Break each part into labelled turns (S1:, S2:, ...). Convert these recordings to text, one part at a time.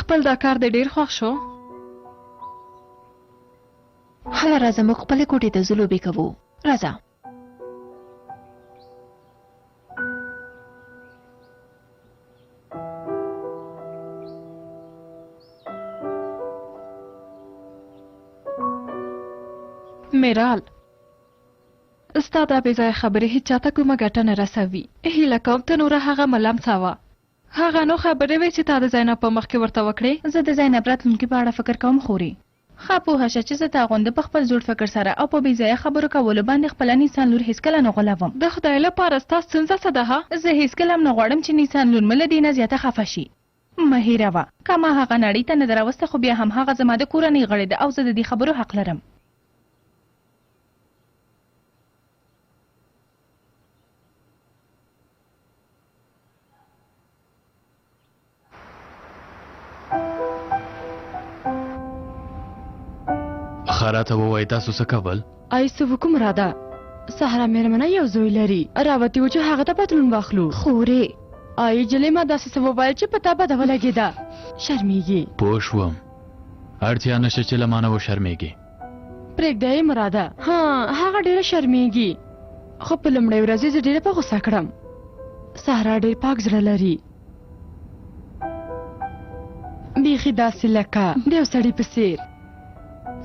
S1: خپل دا کار د ډیر خوښ شو.
S2: هله راځه موږ خپلې کوټې ته ځو لوبې کوو. راځه.
S1: میرال ستا دا بې ځایه خبرې هیڅ چاته کومه ګټه نه رسوي. هیله کوم ته نوره هغه ملم څاوه. هغه نو خبرې وې چې تا د زینب په مخ کې ورته وکړې.
S2: زه د زینب راتلونکي په اړه فکر کوم خوري. ښه پوهه شه چې زه تا غونده په خپل زوړ فکر سره او په بې ځایه خبرو کولو باندې خپله نیسان لور هیڅکله نه غولوم.
S1: د خدای لپاره ستا ستونزه څه ده؟
S2: زه هیڅکله هم نه غواړم چې نیسان لور مې له دې نه زیاته خفه شي. مه هېروه که ما هغه نړۍ ته نه ده راوسته خو بیا هم هغه زما د کورنۍ غړی ده او زه د دې خبرو حق لرم.
S3: خاراته ووایي تاسو څه کول؟
S1: ای څه وکړم راده؟ سهره مېرمنه یو زوی لري. راوتي و چې هغه ته پتلون واخلو.
S2: خورې
S1: ای جلې ما داسې څه وویل چې په تا بده ولګېده. شرمېږي.
S3: پوه شوم اړتیا نشته چې له ما نه وشرمېږي.
S1: پرېږده یې مراده. هغه ډېره شرمېږي خو په لومړۍ ورځ یې زه ډېره په غوسه کړم. سهره ډېر پاک زړه لري. بیخي داسې لکه د یو سړي په څېر.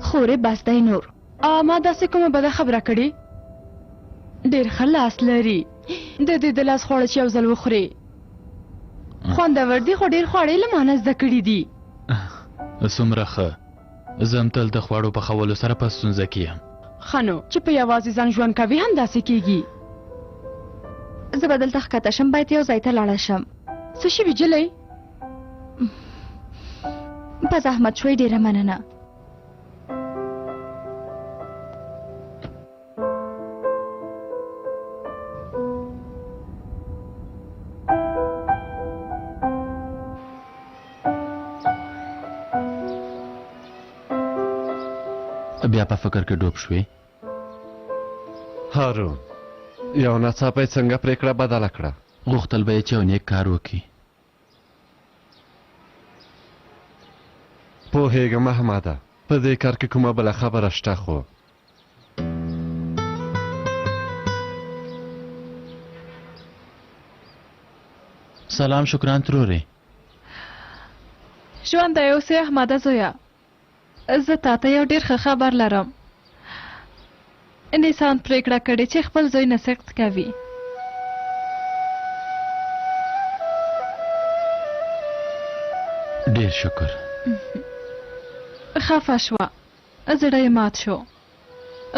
S2: خورې بس دی نور.
S1: ما داسې کومه بده خبره کړې؟ ډېر ښه لاس لري. د دې د لاس خواړه چې یو ځل وخورې خوندور دي خو ډېر خواړه یې له ما نه زده کړي دي.
S3: څومره ښه. زه هم تل د خواړو پخولو سره په ستونزه کې یم.
S1: ښه نو چې په یوازې ځان ژوند کوي هم داسې کېږي.
S2: زه به دلته ښکته شم باید یو ځای ته لاړه شم.
S1: څه شوي جلۍ؟
S2: په زحمت شوی ډېره مننه.
S3: بیا په فکر کې ډوب شوې؟
S4: هارون یو ناڅاپه یې څنګه پرېکړه بدله کړه؟
S3: غوښتل به یې چې یو نیک کار وکړي.
S4: پوهېږم احمده په دې کار کې کومه بله خبره شته خو
S3: سلام شکران ترورې.
S1: ژوندی اوسې احمده زویه. زه تاته یو ډېر ښه خبر لرم. نیسان پرېکړه کړې چې خپل زوی نصیحت کوي.
S3: ډېر شکر.
S1: خفه شوه. زړه یې مات شو.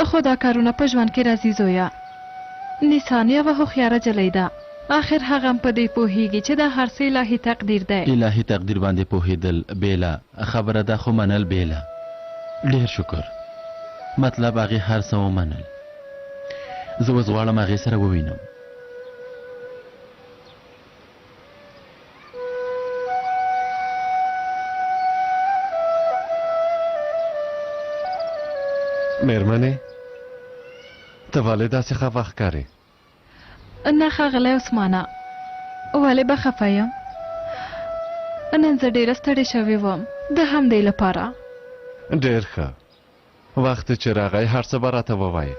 S1: خو دا کارونه په ژوند کې راځي زویه. نیسان یوه هوښیاره جلۍ ده. آخر هغه هم په دې پوهېږي چې دا هر څه الهي تقدیر دی.
S3: الهي تقدیر باندې پوهېدل بیله خبره ده خو منل بیله. ډېر شکر. مطلب هغې هر څه ومنل. زه اوس غواړم هغې سره ووینم.
S4: مېرمنې ته ولې داسې خفه ښکارې؟
S1: نه ښاغلی عثمانه ولې به خفه یم؟ نن زه ډېره ستړې شوې وم د همدې لپاره.
S4: ډېر ښه. وخت چې راغی هر څه به راته ووایې.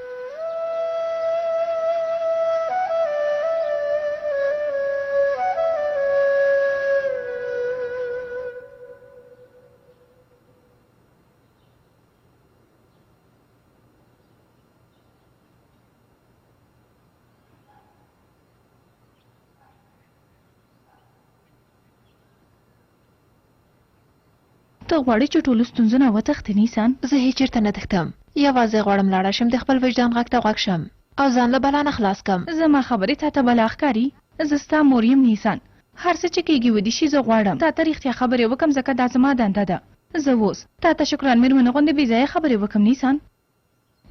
S2: ته غواړې چې ټولو ستونزو نه وتښتې نیسان؟ زه هیڅ چېرته نه تښتم. یوازې غواړم لاړه شم د خپل وجدان غږ ته غوږ شم او ځان له بلا نه خلاص کم. زما خبرې تا ته بلا ښکاري؟ زه ستا مور یم نیسان. هر څه چې کېږي ودې شي زه غواړم تا ته رښتیا خبرې وکړم ځکه دا زما دنده ده. زه اوس تا ته شکران مېرمنې غوندې بې ځایه خبرې وکړم نیسان.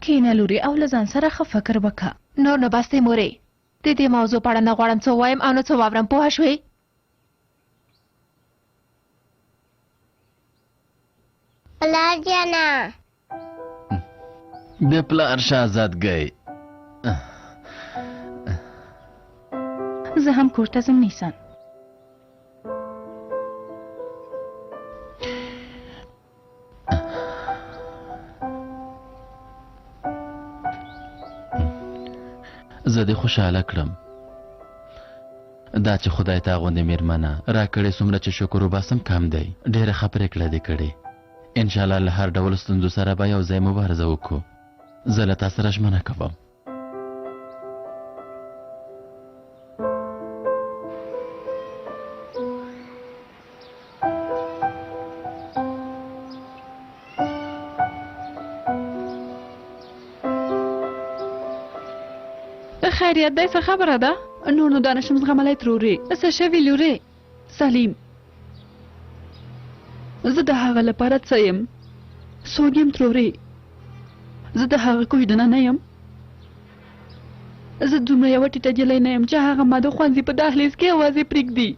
S2: کښېنه لورې او له ځان سره ښه فکر وکړه. نور نو بس دی مورې. د دې موضوع په اړه نه غواړم څه ووایم او نه څه واورم. پوه شوې؟
S5: پلار جانا
S3: د پلار شهزادګۍ.
S2: زه هم کور ته ځم نیسان.
S3: زه دې خوشحاله کړم. دا چې خدای تا غوندې مېرمنه راکړې څومره چې شکر وباسم کم دی. ډېره ښه پرېکړه دې کړې. انشاءالله له هر ډول ستونزو سره به یو ځای مبارزه وکړو. زه له تا سره ژمنه کوم.
S1: خیریت دی څه خبره ده؟
S2: نور نو دا نشم زغملی ترورې.
S1: څه شوي لورې؟
S2: سلیم، زه د هغه لپاره څه یم؟ څوک یم ترورې؟ زه د هغه کوژدنه نه یم. زه دومره یوه ټیټه جلی نه یم چې هغه ما د ښوونځي په دهلیز کې یوازې پرېږدي.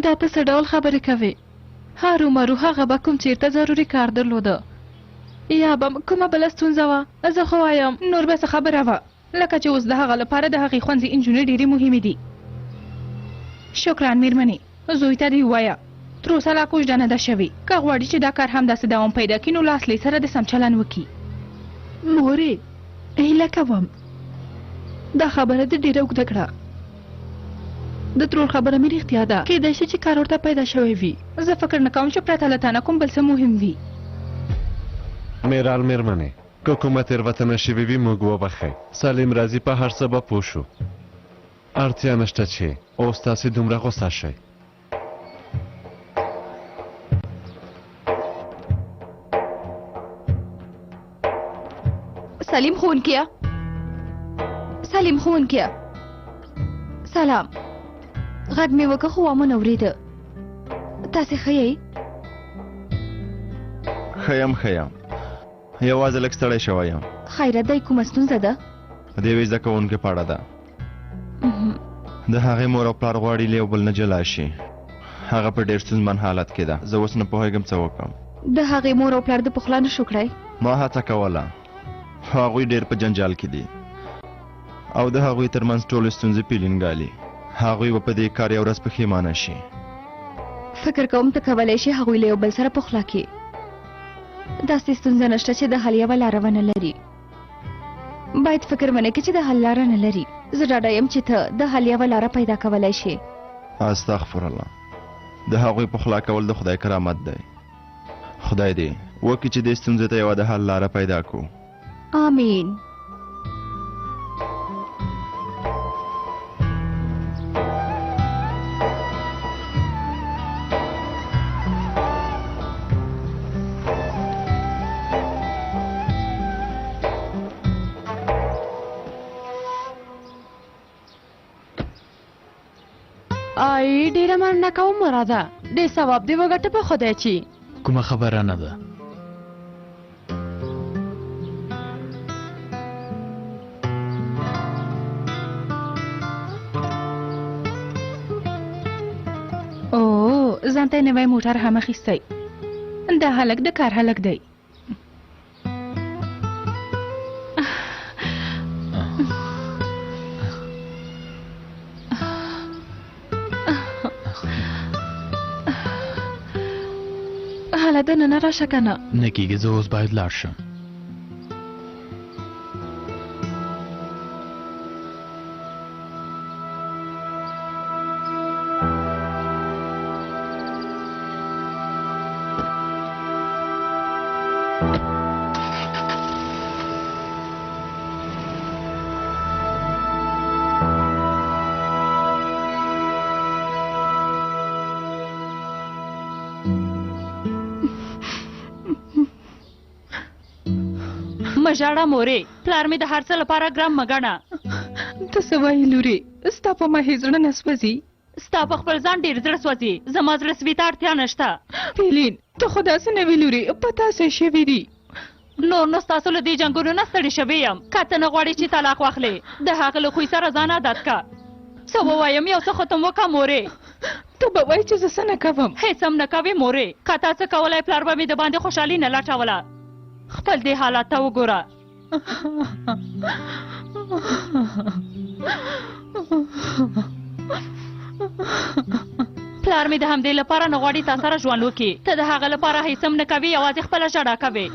S1: دا ته څه ډول خبرې کوې؟ هرومرو هغه به کوم چېرته ضروري کار درلوده یا به کومه بله ستونزه وه. زه خو وایم
S2: نور به څه خبره وه، لکه چې اوس د هغه لپاره د هغې ښوونځي انجونې ډېرې مهمې دي. شکران مېرمنې، زوی ته دې ووایه تر اوسه لا کوژده نه ده شوې. که غواړي چې دا کار همداسې دوام پیدا کړي نو له اصلي سره د سم چلن وکړي. مورې، هیله کوم دا خبره دې ډېره اوږده کړه. د ترور خبره مې رښتیا ده، کیدای شي چې کار ورته پیدا شوی وي. زه فکر نه کوم چې پرته له تا نه کوم بل څه مهم وي.
S4: میرال مېرمنې، که کومه تېروتنه شوې وي موږ وبخئ. سلیم راځي په هر څه به پوه شو. اړتیا نشته چې اوس تاسې دومره غوسه شئ.
S2: سلیم ښوونکیه، سلیم ښوونکیه، سلام. غږ مې وکړ خو وامه نه اورېده. تاسې ښه یئ؟
S6: ښه یم یوازې لږ ستړی شوی یم.
S2: خیرت دی، کومه ستونزه ده؟
S6: د یوې زده کوونکې په اړه ده. د هغې مور او پلار غواړي له یو بل نه جلا شي. هغه په ډېر ستونزمن حالت کې ده. زه اوس نه پوهېږم څه وکړم.
S2: د هغې مور او پلار د پخلا نه شو کړی؟
S6: ما هڅه کوله، خو هغوی ډېر په جنجال کې دي او د هغوی ترمنځ ټولې ستونزې پیلینګالي. هغوی به په دې کار یو ورځ پښیمانه شي.
S2: فکر کوم ته کولی شي هغوی له یو بل سره پخلا کړي. داسې ستونزه نشته چې د حل یوه لاره ونه لري. باید فکر ونه کړي چې د حل لاره نه لري. زه ډاډه یم چې ته د حل یوه لاره پیدا کولی شي.
S6: استغفرالله، د هغوی پخلا کول د خدای کرامت دی. خدای دې وکړي چې دې ستونزې ته یوه د حل لاره پیدا کړو.
S2: آمین.
S1: آی ډیره مننه کوم مراده. ډېر ثواب دې وګټه په خدای چې.
S3: کومه خبره نه ده.
S2: او ځان ته یې نوی موټر هم اخیستی. دا هلک د کار هلک دی.
S1: هله دننه راشه که نه؟
S3: نه کېږي، زه اوس باید لاړ شم.
S1: مژاړه مورې، پلار مې د هر څه لپاره ګرم مګڼه.
S2: ته څه وایې لورې؟ ستا په ما هېڅ زړه نه سوځي؟
S1: ستا په خپل ځان ډېر زړه سوځي. زما زړه سوي ته اړتیا نشته.
S2: پیلین، ته خو داسې نه وې لورې، په تاسې شوي دي.
S1: نور نو ستاسو له دې جنګونو نه ستړې شوې یم. که ته نه غواړې چې طلاق واخلې، د هغه له خوی سره ځان عادت که. څه ووایم، یو څه ختم وکړه مورې.
S2: ته به وایې چې زه څه نه کوم.
S1: هېڅ هم نه کوې مورې. که تا څه کولی، پلار به مې د باندې خوشحالي نه لټوله. خپل دې حالات ته وګوره. پلار مې د همدې لپاره نه غواړي تا سره ژوند وکړي. ته د هغه لپاره هېڅ هم نه کوې، یوازې خپله ژړا کوې.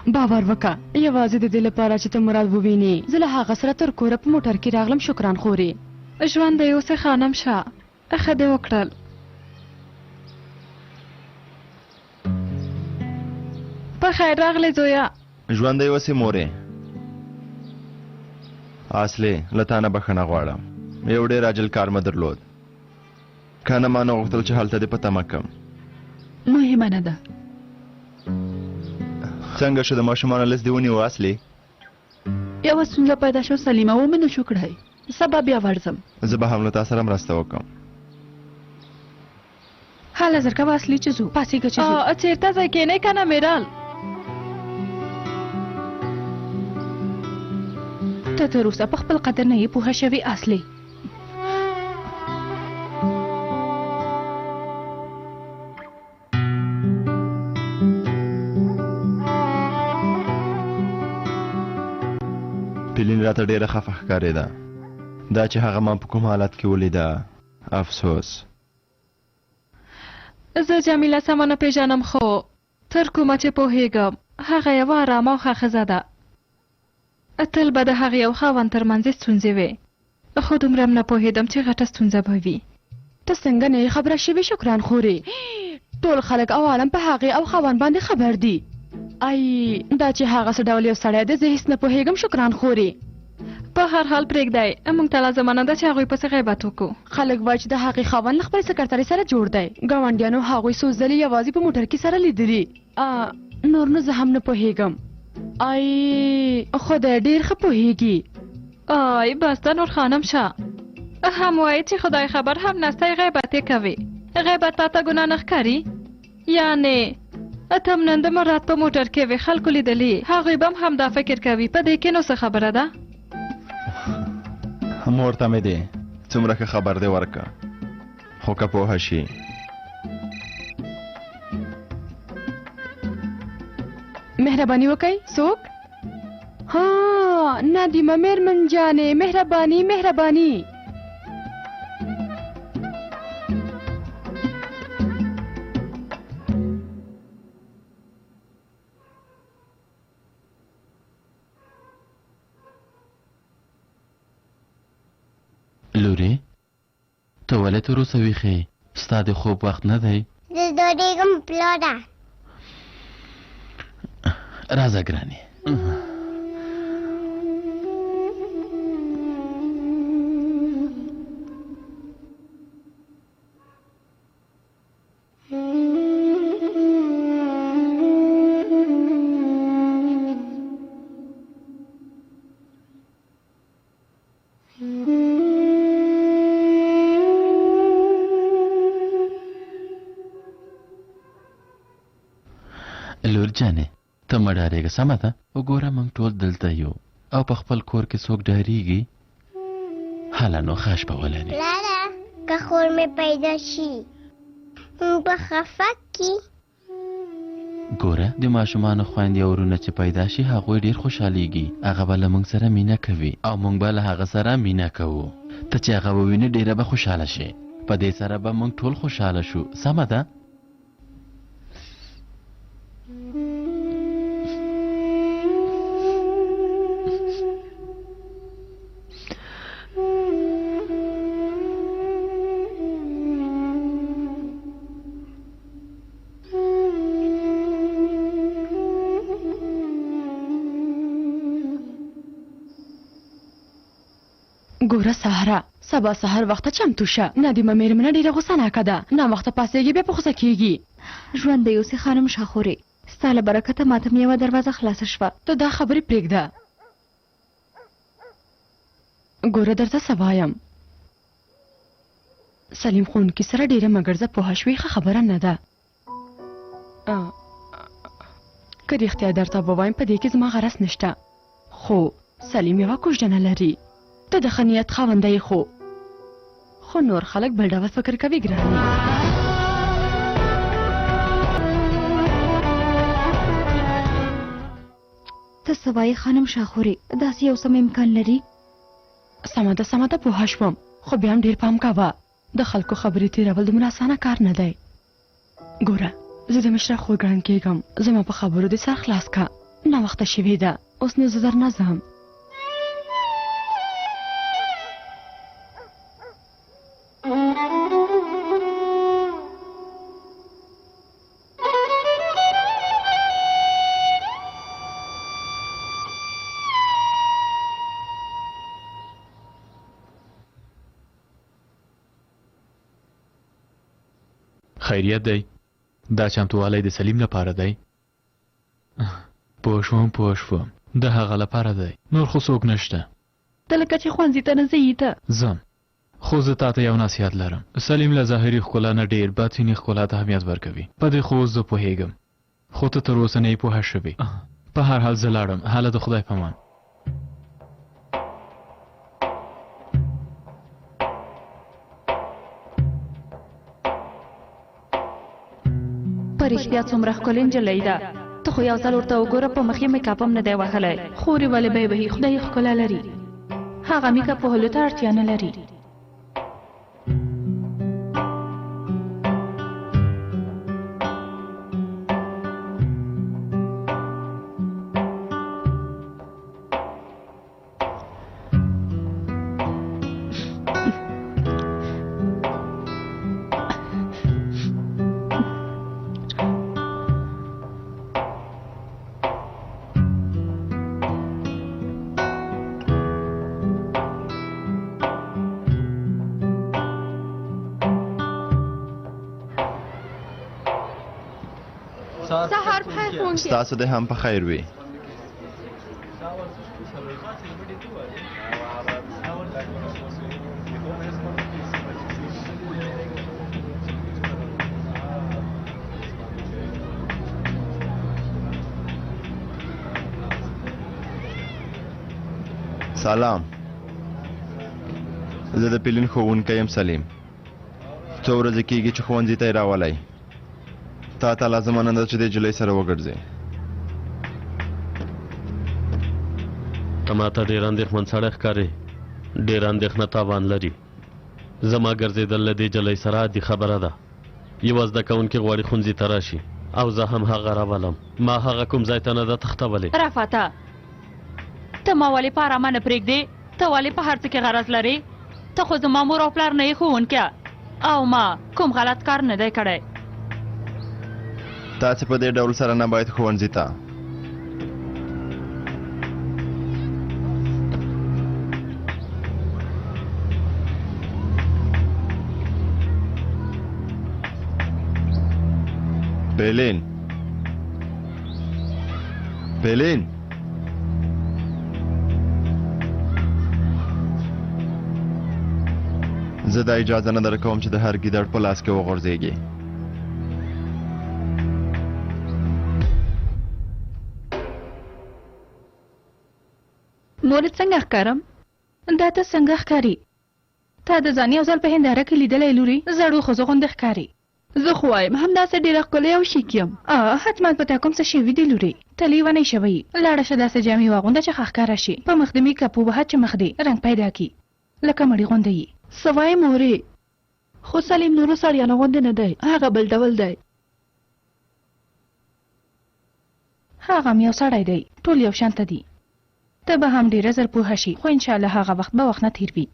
S7: باور وکړه یوازې د دې لپاره چې ته مراد ووینې زه له هغه سره تر کوره په موټر کې راغلم شکران خورې
S1: ژوند دی اوسې خانم شه ښه دې وکړل په خیر راغلې زویا
S6: ژوندی اوسې مورې اصلي له تا نه بخښنه غواړم یو ډېر عاجل کار مې درلود که نه ما نه غوښتل چې هلته دې په تمه کړم
S2: مهمه نه ده
S6: څنګه شو د ماشومانو لست دې ونیو اصلي
S2: یوه ستونزه پیدا شو سلیمه ومې نه شو کړی سبا بیا ورځم
S6: زه به هم له تا سره مرسته وکړم
S7: حال نظر کوه اصلي چې ځو پاسېږه چې ځو
S1: چېرته ځای کېنئ که نه میرال
S7: ته تر اوسه په خپل قدر نه یې پوهه شوې اصلي
S6: پیلین راته ډېره خفه ښکارېده دا چې هغه ما په کوم حالت کې ولیده افسوس
S1: زه جمیله سمه نه پېژنم خو تر کومه چې پوهېږم هغه یوه ارامه او ښه ښځه ده تل به د هغې یو خاوند تر منځ ستونزې وې خو دومره هم نه پوهېدم چې غټه ستونزه به وي
S7: ته څنګه نه یې خبره شوې شکران خورې ټول خلک او عالم په هغې او خاوند باندې خبر دي ای دا چې هغه څه ډول یو سړی دی زه هېڅ نه پوهېږم شکران خورې
S1: په هر حال پرېږدی موږ ته لازمه نه ده چې هغوی پسې غیبت وکړو
S7: خلک وایي چې د هغې خاوند له خپلې سکرترې سره جوړ دی ګاونډیانو هغوی څو ځلې یوازې په موټر کې سره لیدلي نور نو زه هم نه پوهېږم ای خدای ډېر ښه پوهېږي
S1: آی بس ته نور خانم شه هم وایي چې خدای خبر هم نستی غیبت یې کوي غیبت تا ته ګناه نه ښکاري یعنې ته هم نن د مراد په موټر کې وې خلکو لیدلي هغوی به هم همدا فکر کوي په دې کې نو څه خبره ده
S6: مور ته مې دی څومره ښه خبر دی ورکړه خو که پوهه شي
S7: مهرباني وکئ څوک ها نادیمه میرمن جانې مهرباني مهرباني
S3: لورې ته ولې تر اوسه ویښې ستا د خوب وخت نه دی
S5: زه ډوډېږم پلاره
S3: راځه ګرانې لور جانې ته مه ډارېږه سمه ده وګوره موږ ټول دلته یو او په خپل کور کې څوک ډارېږي هله نو ښه شپه ولرې
S5: پلاره که خور مې پیدا شي په خفه کې
S3: ګوره د ماشومانو خویندې او وروڼه چې پیدا شي هغوی ډېر خوشحالیږي هغه به له موږ سره مینه کوي او موږ به له هغه سره مینه کوو ته چې هغه ووینې ډېره به خوشحاله شي په دې سره به موږ ټول خوشحاله شو سمه ده
S7: ګوره سهاره سبا سهار وخته چمتو شه نادیمه میرمنه ډېره غوسه ناکه ده ناوخته پاڅېږي بیا په غوسه کېږي
S2: ژوند دی اوسې خانم شاخورې ستا له برکته ماته مې یوه دروازه خلاصه شوه
S7: ته دا خبرې پرېږده ګوره درته څه وایم سلیم ښوونکي سره ډېره مګرزه پوهه شوې ښه خبره نه ده که رښتیا درته ووایم په دې کې زما غرض نشته خو سلیم یوه کوژدنه لري ته د ښه نیت خاونده یې خو نور خلک بل ډول فکر کوي ګرانې
S2: ته څه وایې خانم شاخورې داسې یو سم امکان لري
S7: سمه ده پوهه شوم خو بیا هم ډېر پام کوه د خلکو خبرې تېرول دومره اسانه کار نه دی ګوره زه د مشره خور ګڼل کېږم زما په خبرو دې سر خلاص که ناوخته شوې ده، اوس نو زه درنه ځم.
S8: خیریت دی؟ دا چمتووالی د سلیم لپاره دی؟ پوه شوم د هغه لپاره دی، نور خو څوک نشته.
S1: ته لکه چې ښوونځي ته نه ځې ته.
S8: ځم، خو زه تا ته یو نصیحت لرم. سلیم له ظاهري ښکلا نه ډېر باطني ښکلا ته اهمیت ورکوي. په دې خو اوس زه پوهېږم، خو ته تر اوسه نه یې پوهه شوې. په هر حال زه لاړم، هله د خدای په امان.
S1: په رښتیا څومره ښکلې نجلۍ ده. ته خو یو ځل ورته وګوره، په مخ یې میکاپ هم نه دی وهلی. خورې ولې به یې وهي؟ خدای یې ښکلا لري، هغه میکاپ وهلو ته اړتیا نه لري.
S7: سهار بخیر ښوونکی.
S6: ستاسو د هم په خیر وي. سلام، زه د پیلین ښوونکی یم سلیم. څو ورځې کېږي چې ښوونځي ته یې راولی. تا ته لازمه نه ده چې د نجلۍ سره وګرځې.
S9: ته ماته ډېر اندېښمن سړی ښکارې. ډېره اندېښنه تاوان لري. زما ګرځېدل له دې نجلۍ سره عادي خبره ده. یوه زده کوونکي غواړي ښوونځي ته راشي او زه هم هغه راولم. ما هغه کوم ځای ته نه ده تښتولې.
S1: رافته، ته ما ولې په ارامه نه پرېږدې؟ ته ولې په هر څه کې غرض لرې؟ ته خو زما مور او پلار نه یې ښوونکې، او ما کوم غلط کار نه دی کړی.
S6: تاسې په دې ډول سره نه باید ښوونځي ته. پیلین زه دا اجازه نه درکوم چې د هر ګیدړ په لاس کې وغورځېږي.
S1: مور څنګه ښکارم؟ دا ته څنګه ښکاري؟ تا د ځان یو ځل په هنداره کې لیدلی لورې؟ زړو ښځو غوندې ښکاري. زه خو وایم همداسې ډېره ښکلې او شیک یم. حتما په تا کوم څه شوي دي لورې. ته لیونۍ شوی. لاړه شه داسې جامې واغونده چې ښه ښکاره شي. په مخ د میکاپ ووهه چې مخ دې رنګ پیدا کړي لکه مړي غوندې یي. څه وایې مورې؟ خو سلیم نورو سړیانو غوندې نه دی، هغه بل ډول دی. هغه هم یو سړی دی، ټول یو شانته دي. ته به هم ډېره زر پوهه شي، خو انشاءالله هغه وخت به وخت نه تېر وي.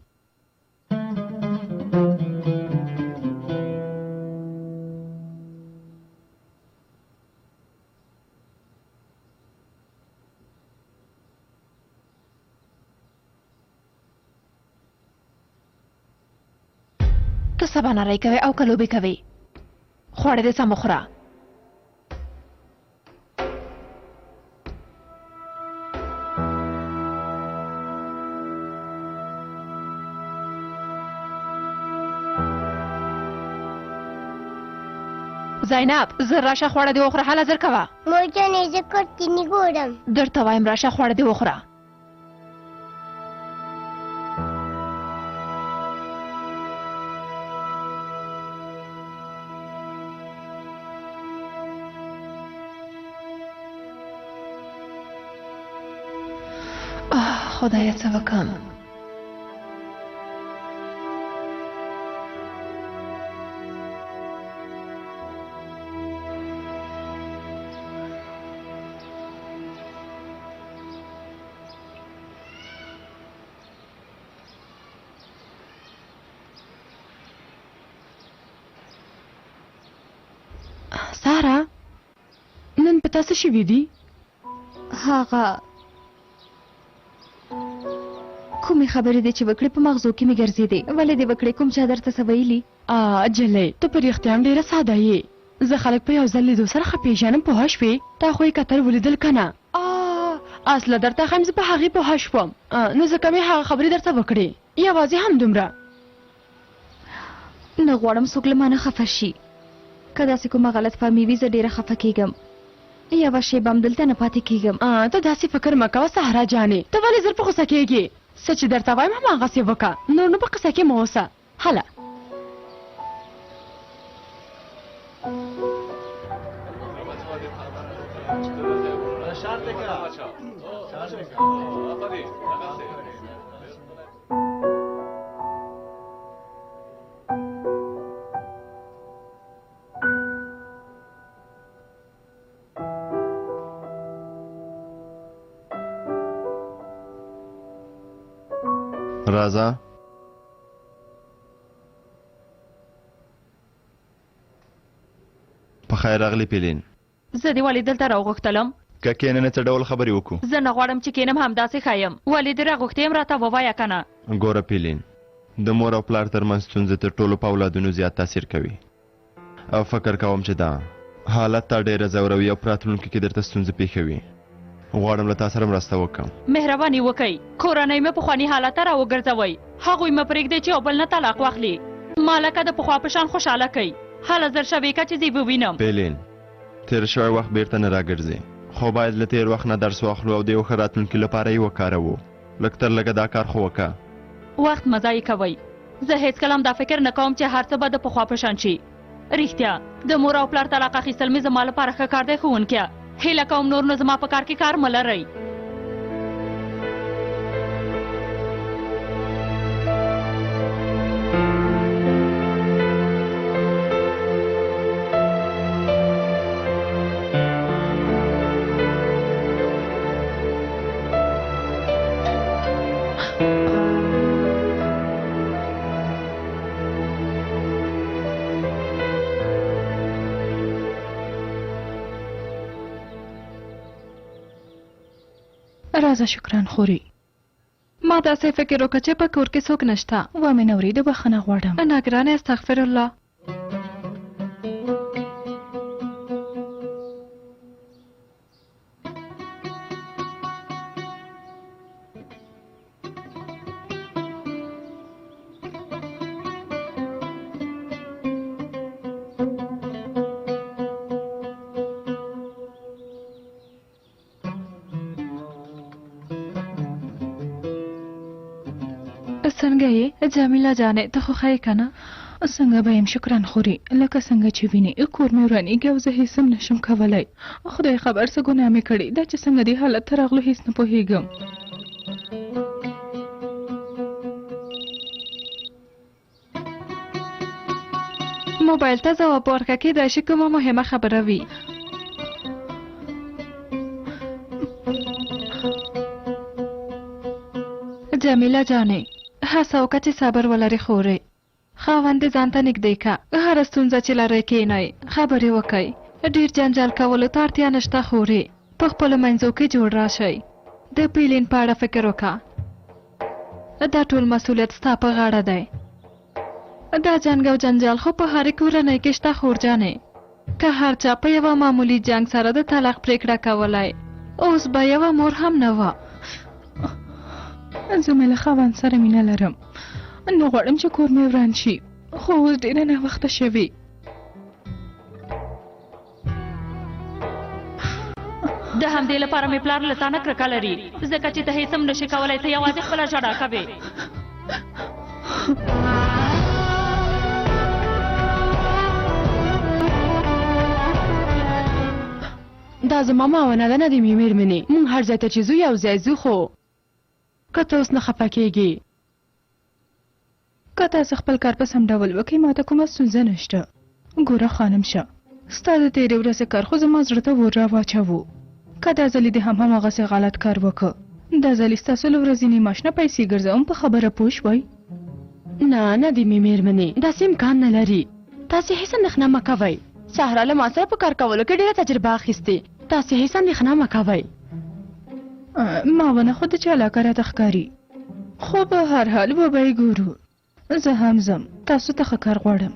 S1: ته سبا نری کوې او که لوبې کوې. خواړه دې سم وخوره. زینب، زر راشه خواړه دې وخوره. هله زر کوه.
S5: مور جانې زه کارتوني ګورم.
S1: درته وایم راشه خواړه دې وخوره. خدایه څه وکړم؟
S7: سارا نن په تاسو شوي دي
S2: هغه کومې خبرې دي چې وکړې په مغزو کې مې ګرځېدې ولې دې وکړې کوم چا درته څه ویلي
S7: جلۍ ته په رښتیا هم ډېره ساده یې زه خلک په یو ځل لیدو سره ښه پېژنم پوه شوې تا خو یې کتل ولیدل که نه اصله درته ښیم زه په هغې پوه شوم نو ځکه مې هغه خبرې درته وکړې یوازې هم دومره
S2: نه غواړم څوک له مانه خفه شي که داسې کومه غلط فهمي وي زه ډېره خفه کېږم یوه شېبه هم دلته نه پاتې کېږم
S7: ته داسې فکر مه کوه سهرا جانې ته ولې زر په غوسه کېږې څه چې درته وایم هماغسې وکړه نور نو په قصه کې مه اوسه هله
S6: راځه په خیر راغلی پیلین
S1: زه دې ولې دلته راوغوښتلم
S6: که کېنه څه ډول خبرې وکړو
S1: زه نه غواړم چې کېنم همداسې ښایم ولې دې راغوښتې یم راته ووایه که نه
S6: ګوره پیلین د مور او پلار ترمنځ ستونزې تر ټولو په اولادونو زیات تاثیر کوي او فکر کوم چې دا حالت تا ډېره ځوروي او په راتلونکي کې درته ستونزې پېښوي غواړم له تا سره مرسته وکړم
S1: مهرباني وکئ کورنۍ مې پخواني حالت ته راوګرځوئ هغوی مه پرېږدئ چې یو بل نه طلاق واخلي ما لکه د پخوا په شان خوشحاله کوئ هله زر شوې که چې زه یې ووینم
S6: پیلین تېر شوی وخت بیرته نه راګرځي خو باید له تېر وخت نه درس واخلو او د یو ښه راتلونکي لپاره یې وکاروو لږ تر لږه دا کار خو وکړه
S1: وخت مه ضایع کوئ زه هېڅکله هم دا فکر نه کوم چې هر څه به د پخوا په شان شي رښتیا د مور او پلار طلاق اخیستل مې زما لپاره ښه کار دی ښوونکیه هیله کوم نور نو زما په کار کې کار مه لرئ
S2: راځه شکران خوري
S1: ما داسې فکر وکړه چې په کور کې څوک نشته
S2: وامې نورې د بخښنه غواړم
S1: نه ګرانې استغفر الله څنګه یې جمیله جانې ته خو ښه یې که نه
S2: څنګه به یم شکران خوري لکه څنګه چې وینې کور مې ورانېږي او زه هېڅ هم نشم کولی خدای خبر څه ګناه مې کړې دا چې څنګه دې حالت ته راغلو هېڅ نه پوهېږم
S1: موبایل ته ځواب ورکړه کېدای شي کومه مهمه خبره وي جمیله جانې هڅه وکړه چې صبر ولرې خورې خاوند دې ځان ته نږدې که هره ستونزه چې لرئ کښېنئ خبرې وکئ ډېر جنجال کولو ته اړتیا نشته خورې په خپلو منځو کې جوړ راشئ د پیلین په اړه فکر وکړه دا ټول مسؤلیت ستا په غاړه دی دا جنګ او جنجال خو په هرې کورنۍ کې شته خور جانې که هر چا په یوه معمولي جنګ سره د طلاق پرېکړه کولی اوس به یوه مور هم نه وه
S2: زه مې له خاوند سره مینه لرم نه غواړم چې کور مې وران شي خو اوس ډېره ناوخته شوې
S1: د همدې لپاره مې پلار له تا نه کرکه لري ځکه چې ته هېڅ هم نشې کولی ته یوازې خپله ژړا کوې
S7: دا زما معاونه ده نه د مېرمنې موږ هر ځای ته چې ځو یو ځای ځو خو که ته اوس نه خفه کېږې
S2: که تاسو خپل کار په سم ډول وکړئ ما ته کومه ستونزه نشته ګوره خانم شه ستا د تېرې ورځې کار خو زما زړه ته ور راواچوو که دا ځلې دې هم هماغسې غلط کار وکړه دا ځلې ستاسو له ورځنۍ معاش نه پیسې ګرځوم په خبره پوه شوئ
S7: نه نه د مېرمنې داسې امکان نه لري تاسې هېڅ اندېښنه مه کوئ سهرا له ما سره په کار کولو کې ډېره تجربه اخیستې. تاسې هیڅ اندېښنه مه کوئ.
S2: ما ونه خو د چالاکه راته ښکاري، خو په هر حال به به یې ګورو. زه هم ځم، تاسو ته ښه کار غواړم.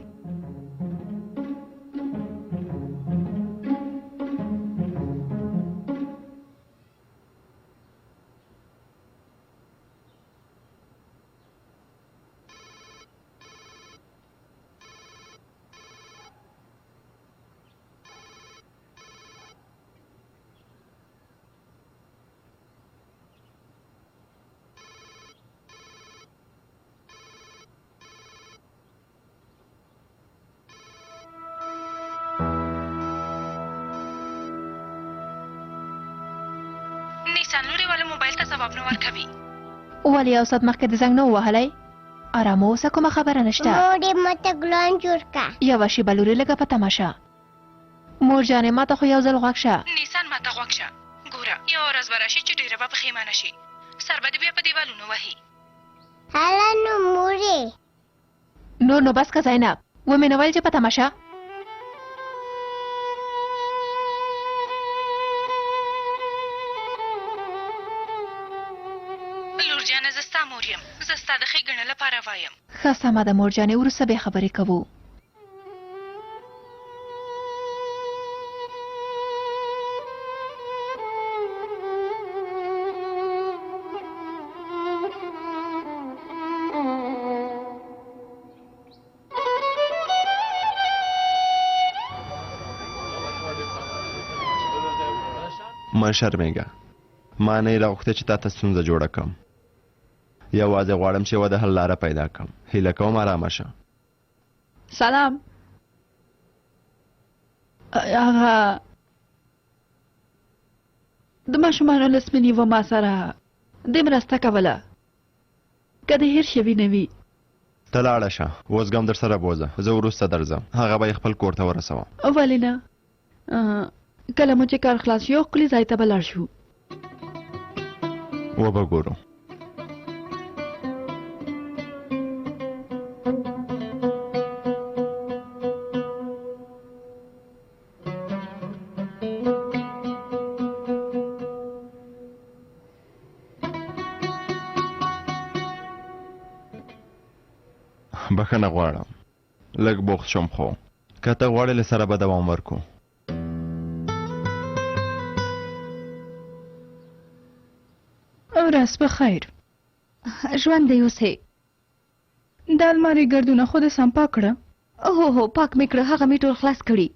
S10: ولې یو ساعت مخکې د زنګ نه ووهلی؟ ارامه اوسه، کومه خبره نشته.
S5: مور یې ماته ګلان جوړ کړه.
S10: یوه شېبه لورې لږه په تماشه. مور جانې ماته خو یو ځل غوږ شه.
S2: نیسان ماته غوږ شه. ګوره یوه ورځ به راشي چې ډېره به پښیمانه شي، سر به دې بیا په دیوالونو وهي.
S5: هله نو مورې.
S10: نور نو بس که زینب، ومې نه ویل چې په تماشه؟
S2: لورجانه زه ستا مور یم، زه ستا د ښېګڼې لپاره وایم.
S10: ښه سمه ده مور جانې، وروسته بیا خبرې کوو.
S6: ما شرمېږه، ما نه یې راغوښته چې تا ته ستونزه جوړه کړم. یوازې غواړم چې یوه د حل لاره پیدا کړم. هیله کوم ارامه شه.
S1: سلام. هغه د ماشومانو له سپینې و ما سره دې مرسته کوله، که دې هېر شوي نه وي.
S6: ته لاړه شه، اوس ګام در سره بوځه، زه وروسته درځم. هغه به یې خپل کور ته ورسوم.
S1: ولې نه؟ کله مو چې کار خلاص شي ښکلي ځای ته به لاړ شو.
S6: وبه ګورو. بخښنه غواړم، لږ بوخت شوم، خو که ته غواړې له سره به دوام ورکو.
S2: ورځ په خیر.
S1: ژوندی اوسې.
S2: د المارۍ ګردونه خو دې سم پاک کړه؟
S1: هو پاک مې کړه، هغه مې ټول خلاص کړي.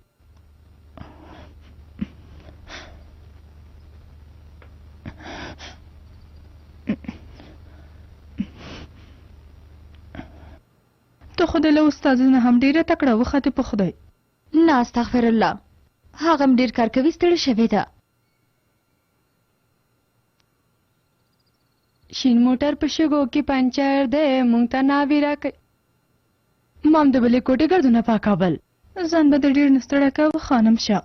S2: ته خو د له استاد نه هم ډېره تکړه وختې په خدای.
S1: نه استغفر الله، هغه هم ډېر کار کوي، ستړې شوې ده.
S7: شین موټر په شګو کې پنچر دی، مونږ ته ناوې راکوي. مام د بلې کوټې ګردونه پاکول.
S2: ځان به د ډېر نه ستړی کوه خانم شه.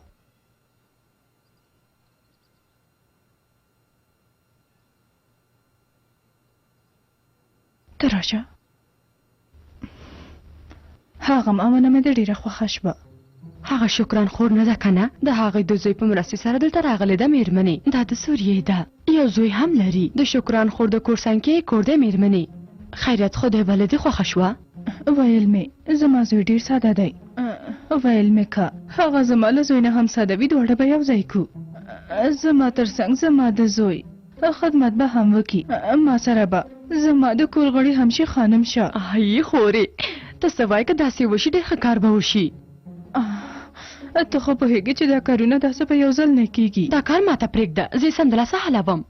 S2: ته راشه. هغه مامنه مې د ډېره خوښه شوه.
S7: هغه شکران خور نه ده که نه؟ د هغې د زوی په مرستې سره دلته راغلې ده مېرمنې. دا د سوریې ده، یو زوی هم لري. د شکران خور د کور څنګ کور دی مېرمنې. خیریت خدای بله دې خوښه شوه؟
S2: ویل مې زما زوی ډېر ساده دی. ویل مې که هغه زما له زوی نه هم ساده وي، دواړه به یو ځای کړو. زما تر څنګ زما د زوی خدمت به هم وکړي، ما سره به زما د کور غړي هم شي. خانم شه.
S7: ای خورې، ته څه وایې که داسې وشي ډېر ښه کار به وشي.
S2: ته خو پوهېږې چې دا کارونه داسې په یو ځل نه کېږي.
S7: دا کار ماته پرېږده، زه یې سمدلاسه حلوم.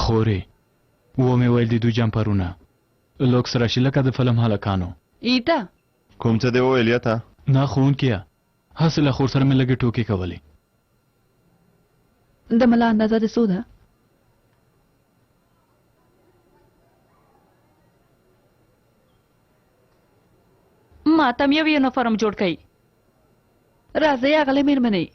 S8: خورې ومې ویل د دوی جمپرونه لوکس راشي لکه د فلم هلکانو.
S1: ایته
S6: کوم څه دې وویل یا ته؟
S8: نه ښوونکیه، هسې له خور سره مې لږې ټوکې کولې.
S1: د ملا اندازه د څو ده؟ ما ته یو یونیفارم جوړ کړئ.
S7: راځئ اغلې مېرمنې.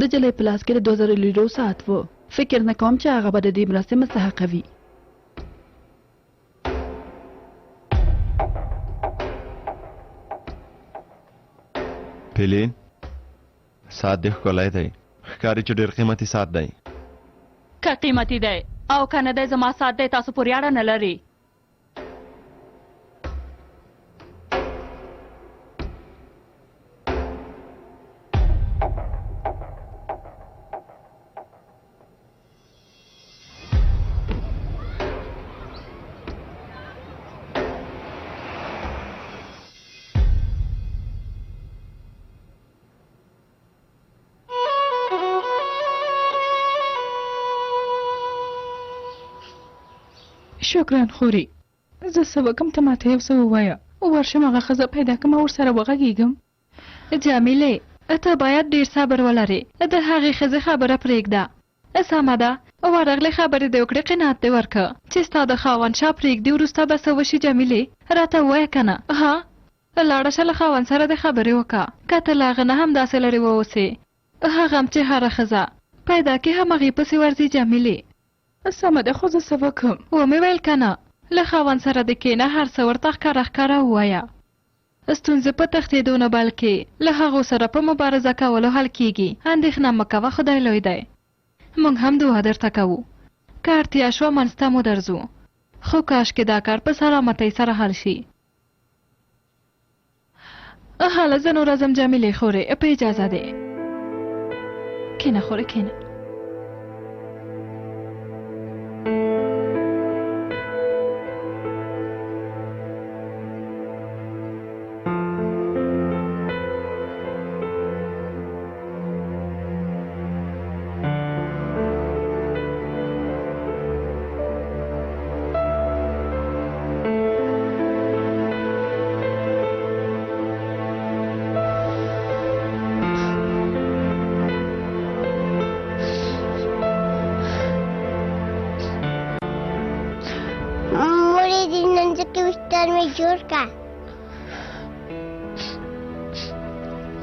S7: د جلۍ په لاس کې د 2000 لیرو ساعت و. فکر نه کوم چې هغه به د دې مرستې مستحقه وي.
S6: پیلین ساعت دې ښکلی دی. ښکاري چې ډېر قیمتي ساعت دی.
S1: که قیمتي دی او که نه دی زما ساعت دی تاسو پورې اړه نه لري.
S2: شکران خوري. زه څه وکم ته ماته یو څه ووایه. ورشم هغه ښځه پیدا کړم او ورسره وغږېږم.
S1: جمیلې ته باید ډېر صبر ولرې. د هغې ښځې خبره پرېږده. سمه ده ورغلې خبرې دې وکړې قناعت دې ورکړه چې ستا د خاوند شا پرېږدي وروسته به څه وشي. جمیلې راته ووایه که نه. ها لاړه شه له خاوند سره دې خبرې وکړه. که ته له هغه نه همداسې لرې واوسې هغه هم چې هره ښځه پیدا کړي همغې پسې ورځي. جمیلې
S2: سمه ده خو زه څه وکړم.
S1: ومې ویل که نه له خاوند سره د کښېنه هر څه ورته ښکاره ووایه. ستونزې په تښتېدو نه بلکې له هغو سره په مبارزه کولو حل کېږي. اندېښنه مه کوه خدای لوی دی. موږ هم دعا درته کوو. که اړتیا شوه منځته مو درځو. خو کاشکې دا کار په سلامتۍ سره حل شي. هله زه نور ځم جمیلې خورې په اجازه دی. کښېنه خورې کښېنه.
S5: جوړ کا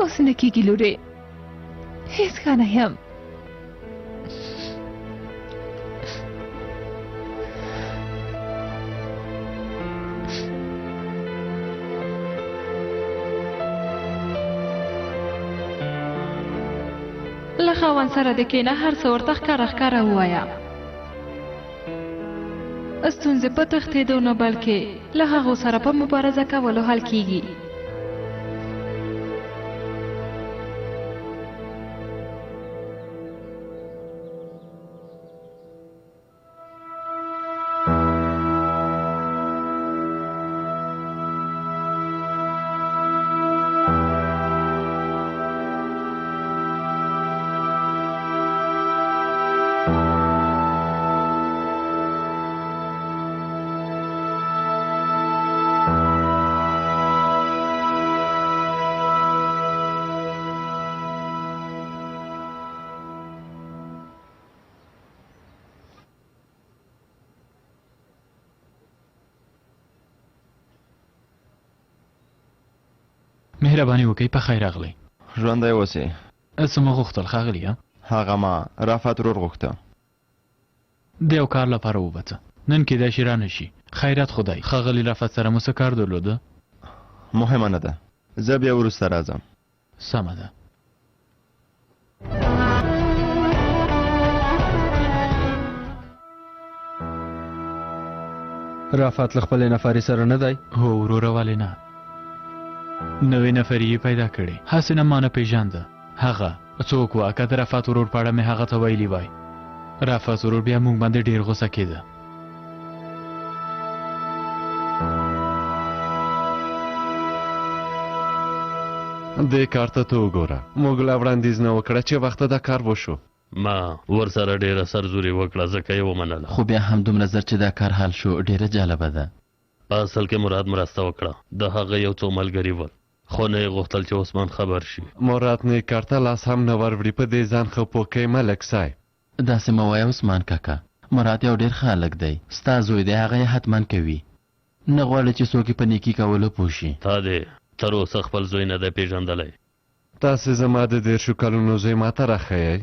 S2: اوس نه کېږي لورې. هېڅ ښه نه یم.
S1: له خاوند سره د کښېنه هر څه ورته ښکاره ووایه. ستونزې په تښتېدو نه بلکې له هغو سره په مبارزه کولو حل کېږي.
S8: مهرباني وکړئ په خیر راغلی.
S6: ژوندی اوسې.
S8: څه مو غوښتل ښاغلي؟
S6: هغه ما رافت ورور غوښته.
S8: د یو کار لپاره ووته. نن کېدای شي رانه شي. خیرات خدای. ښاغلي رافت سره مو څه کار درلوده؟
S6: مهمه نه ده. زه بیا وروسته راځم.
S8: سمه ده.
S11: رافت له خپلې نفرې سره نه دی؟
S8: هو وروره ولې نه. نوې نفرې یې پیدا کړې. هسې نه ما نه پېژانده. هغه څوک وه؟ که د رافت ورور په اړه مې هغه ته ویلي وای. رافت ورور بیا موږ باندې ډېر غوسه کېده.
S4: دې کار ته ته وګوره. موږ لا وړاندیز نه وکړه چې وخته دا کار وشو.
S9: ما ورسره ډېره سرزوري وکړه ځکه یې ومنله.
S3: خو بیا هم دومره زر چې دا کار حل شو ډېره جالبه ده.
S9: په اصل کې مراد مرسته وکړه. د هغه یو څو ملګري ول، خو نه یې غوښتل چې عثمان خبر شي.
S4: مراد نه کارته لاس هم نه وروړي په دې ځان ښه پوه کوي ملک صاحب.
S3: داسې مه وایه عثمان کاکا، مراد یو ډېر ښه هلک دی، ستا زوی دی، هغه یې حتما کوي. نه غواړي چې څوک یې په نیکي کولو پوه شي.
S9: تا دې تر اوسه خپل زوی نه دی پېژندلی.
S4: تاسې زما د 10 کلونو زوی ماته راښیئ.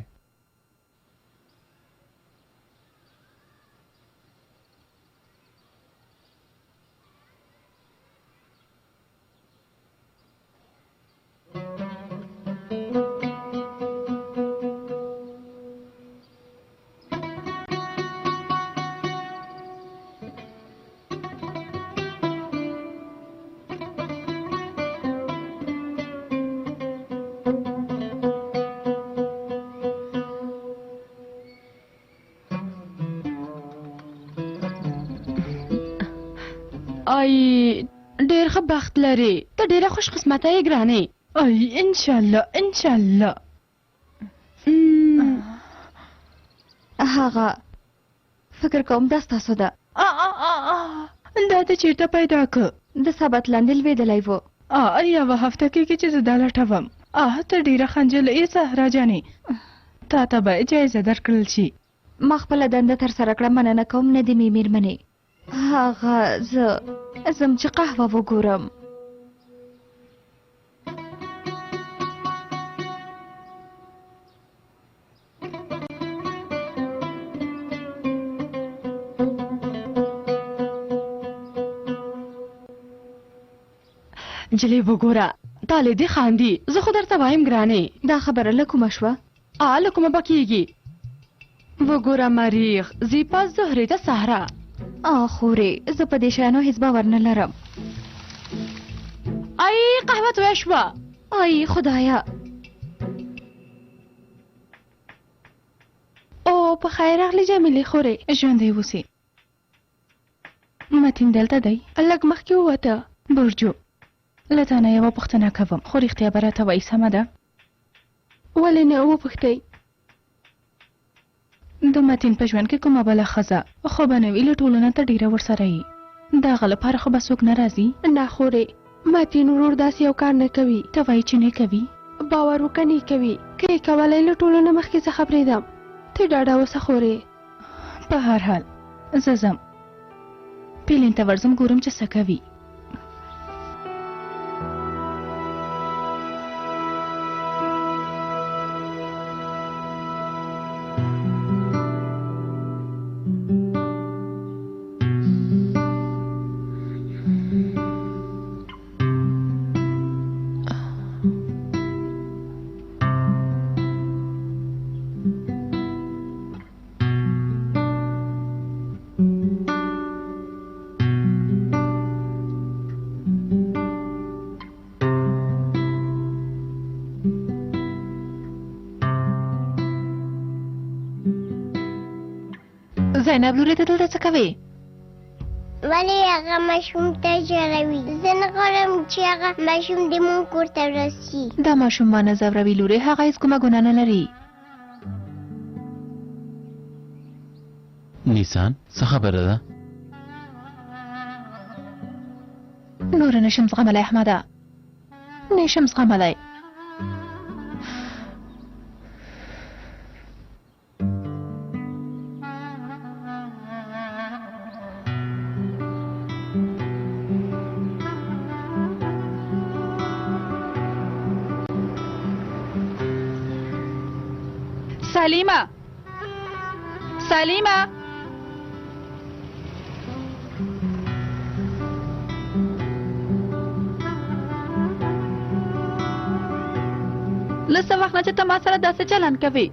S7: ای ډېر ښه بخت لري، ته ډېره خوش قسمته یې ګرانې.
S2: ای انشاءالله انشاءالله.
S10: هغه فکر کوم دا ستاسو ده.
S2: دا ته چیرته پیدا که؟
S10: د سبت لاندې لوېدلی و.
S2: یوه هفته کېږي چې زه دا لټوم. ته ډېره خنجله یې زهرا جانې، تا ته به جایزه درکړل شي.
S10: ما خپله دنده ترسره کړه، مننه کوم ندیمې مېرمنې. هغه زه ځم چې قهوه وګورم.
S7: نجلۍ وګوره، طالع دې خاندي، زه خو درته وایم ګرانې.
S10: دا خبره له کومه شوه؟
S7: له کومه به کېږي. وګوره مریخ ځي په زهرې ته سهره.
S10: خورې زه په دې شیانو هېڅ باور نه لرم.
S7: ای قهوه تویه شوه.
S10: ای خدایه.
S2: په خیر راغلې جمیلې خورې، ژوندی اوسې. متین دلته دی؟
S10: لږ مخکې ووته.
S2: برجو له تا نه یوه پوښتنه کوم، خو رښتیا به راته وایي، سمه ده؟
S10: ولې نه وپوښتئ؟
S2: د متین په ژوند کې کومه بله ښځه خو به نه وي له ټولو نه ته ډېره ورسره یي، د هغه لپاره خو به څوک نه راځي؟
S10: نه خورې، متین ورور داسې یو کار نه کوي.
S2: ته وایي چې نه کوي؟
S10: باور وکړه نه کوي. که یې کولی له ټولو نه مخکې زه خبرېدم. ته ډاډه اوسه خورې.
S2: په هر حال زه ځم، پیلین ته ورځم، ګورم چې څه کوي.
S10: زینب لورې ته دلته څه کوې؟
S5: ولې هغه ماشوم ته ژړوي؟ زه نه غواړم چې هغه ماشوم د مونږ کور ته راسي.
S10: دا ماشوم ما نه ځوروي لورې، هغه هېڅ کومه ګناه نه لري.
S3: نیسان څه خبره ده؟
S10: نوره نشم زغملی احمده، نشم زغملی.
S1: سلیمه سلیمه لسه وخت نه چې ته ما سره داسې چلند کوې.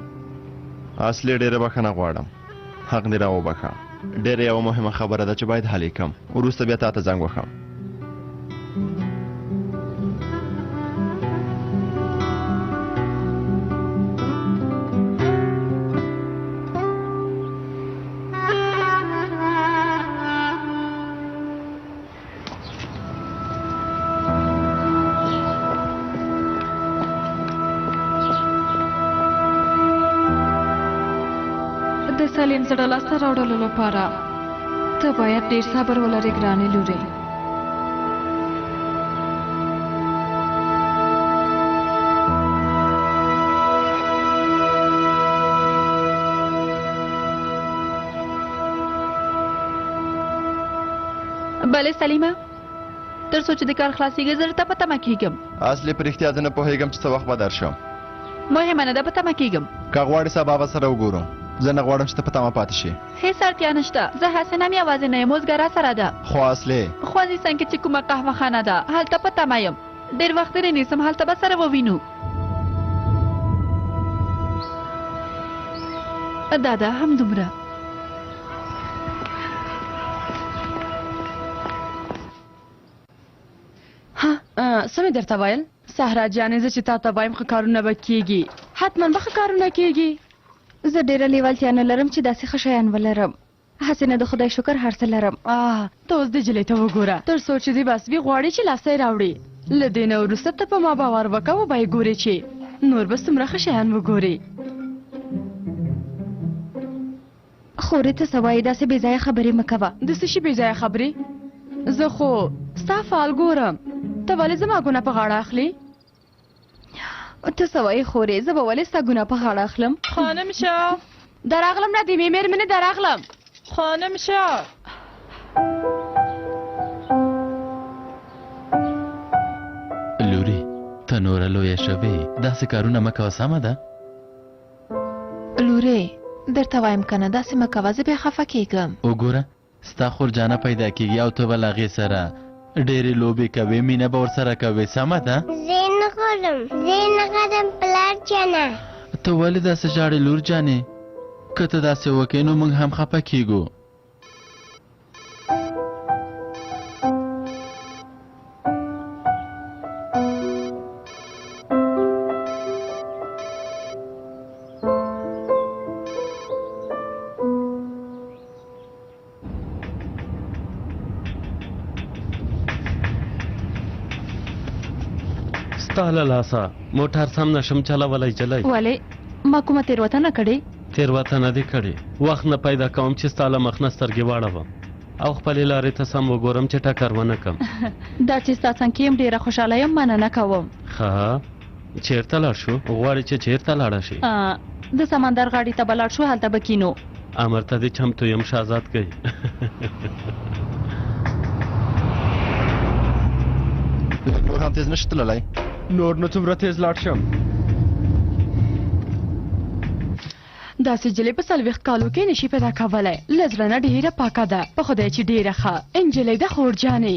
S6: اصلي ډېره بخښنه غواړم، حق دې راوبخښه. ډېره یوه مهمه خبره ده چې باید حل یې کړم، وروسته بیا تا ته زنګ وښم.
S1: د سلیم زړه لاسته راوړلو لپاره ته باید ډېر صبر ولرې ګرانې لورې.
S2: بله سلیمه تر څو چې د کار خلاصېږي زه درته په تمه کېږم.
S6: اصلي په رښتیا زه نه پوهېږم چې څه وخت به درشم.
S2: مهمه نه ده، په تمه کېږم.
S6: که غواړې سبا به سره وګورو. زه نه غواړم چې ته په تمه پاتې شي.
S2: هېڅ اړتیا نشته، زه هسې نه یم یوازې نه یم، اوزګه راسره ده.
S6: خو اصلي
S2: خوازیسن کې چې کومه قهوه خانه ده هلته په تمه یم. ډېر وخت لرې نیسم، هلته به سره ووینو. دا همدومره.
S7: څه مې درته ویل سهرا جانې، زه چې تا ته وایم ښه کارونه به کېږي، حتما به ښه کارونه کېږي.
S10: زه ډېره لیوالتیا نه لرم چې داسې ښه شیان ولرم، هسې نه د خدای شکر هر څه لرم.
S7: ته اوس د جلۍ ته وګوره، تر څو چې دې بس وي غواړي چې لاستی راوړي، له دې نه وروسته ته په ما باور وکړه، وبه یې ګورې چې نور به څومره ښه شیان وګورې.
S10: خورې ته څه وایې؟ داسې بې ځایه خبرې مه کوه.
S7: د څه شي بې ځایه خبرې؟ زه خو ستا فعال ګورم، ته ولې زما ګناه په غاړه اخلې؟
S10: ته څه وایې خورې؟ زه به ولې ستا ګناه په غاړه اخلم؟
S1: خانم شاه
S7: درغلم نه دی مېرمنې، درغلم.
S1: خانم شاه
S3: لورې ته نوره لویه شوې، داسې کارونه مه کوه، سمه ده؟
S2: لورې درته وایم که نه داسې مه کوه، زه بیا خفه کېږم.
S3: وګوره ستا خور جانه پیدا کېږي او ته به له هغې سره ډېرې لوبې کوې، مینه به ورسره کوې، سمه ده؟
S5: زه نه غواړم پلار جانه.
S3: ته ولې داسې ژاړې لور جانې؟ که ته داسې وکړې نو موږ هم خفه کېږو.
S9: ستا له لاسه موټر سم نشم چلولی جلۍ.
S2: ولې ما کومه تېروتنه کړې؟
S9: تېروتنه دې کړې، وخت نه پیدا کوم چې ستا له مخ نه سترګې واړوم او خپلې لارې ته سم وګورم چې ټکر ونه کړم.
S2: دا چې ستا څنګ کې یم ډېره خوشحاله یم، مننه کوم.
S9: ښه چېرته لاړ شو؟ غواړې چې چېرته لاړه شي؟
S2: د سمندر غاړې ته به لاړ شو، هلته به کینو.
S9: امر ته دې چمتو یم شهزاد کوي.
S6: نور هم تېز نشي تللی؟
S11: نور نو څومره تېز لاړ شم؟
S7: داسې جلۍ په 40 کالو کې نشي پیدا کولی، له زړه نه ډېره پاکه ده، په خدای چې ډېره ښه نجلۍ ده خور جانې.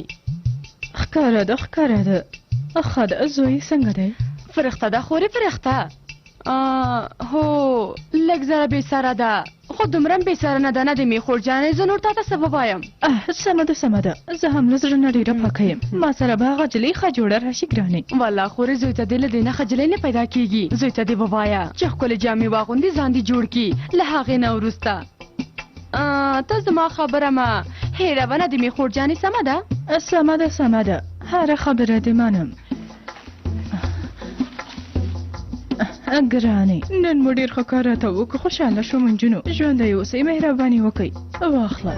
S2: ښکاره ده ښکاره ده. ښه ده زوی څنګه دی؟
S7: فرښته ده خورې فرښته. هو لږ زره بې سره ده، خو دومره هم بې سره نه ده، نه د مې خور جانې. زه نور تا ته څه ووایم؟
S2: سمه ده سمه ده، زه هم له زړه نه ډېره پاکه یم، ما سره به هغه جلۍ ښه جوړه راشي ګرانې.
S7: والله خورې زوی ته دې له دې نه ښه جلۍ نه پیدا کېږي. زوی ته دې ووایه چې ښکلې جامې واغوندي، ځان دې جوړ کړي، له هغې نه وروسته ته زما خبره مه هېروه، نه د مې خور جانې. سمه ده
S2: سمه ده سمه ده، هره خبره دې منم ګرانې. نن مو ډېر ښه کار راته وکړو، خوشحاله شوم نجونو، ژوندی اوسئ، مهرباني وکئ، واخله.